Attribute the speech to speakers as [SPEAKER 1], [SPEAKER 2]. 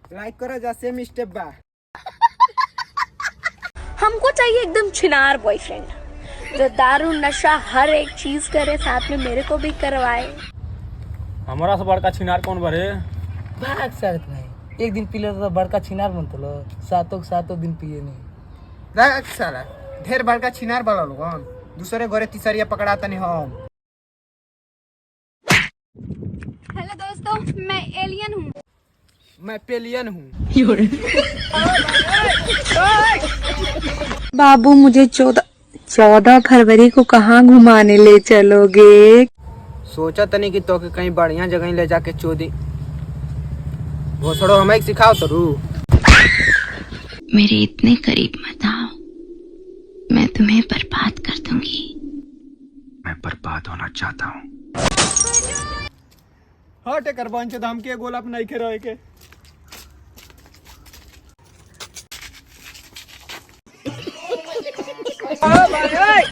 [SPEAKER 1] Like करो जा same step बा।
[SPEAKER 2] हमको चाहिए एकदम छिनार बॉयफ्रेंड जो दारू नशा हर एक चीज करे, साथ में मेरे को भी करवाए।
[SPEAKER 3] हमारा से बड़का छिनार कौन बरे?
[SPEAKER 4] भाग शर्त नहीं, एक दिन पी ले तो बड़का छिनार बनतो लो, सातों दिन पिए नहीं।
[SPEAKER 1] देख साला ढेर बड़का छिनार वाला लोगन दूसरे गोरे तीसरिया पकड़ाता नहीं हम।
[SPEAKER 2] हेलो दोस्तों, मैं एलियन हूँ।
[SPEAKER 1] मैं पेलियन हूँ।
[SPEAKER 5] बाबू मुझे 14 फरवरी को कहाँ घुमाने ले चलोगे?
[SPEAKER 1] सोचा तनी कि तो के कहीं बढ़िया जगह ले जाके चोदी भोसड़ो हमें सिखाओ तो रू।
[SPEAKER 5] मेरे इतने करीब मत आओ, मैं तुम्हें बर्बाद कर दूंगी।
[SPEAKER 1] मैं बर्बाद होना चाहता हूँ। हट कर बंच धमकी गोला नहीं खे रहे के।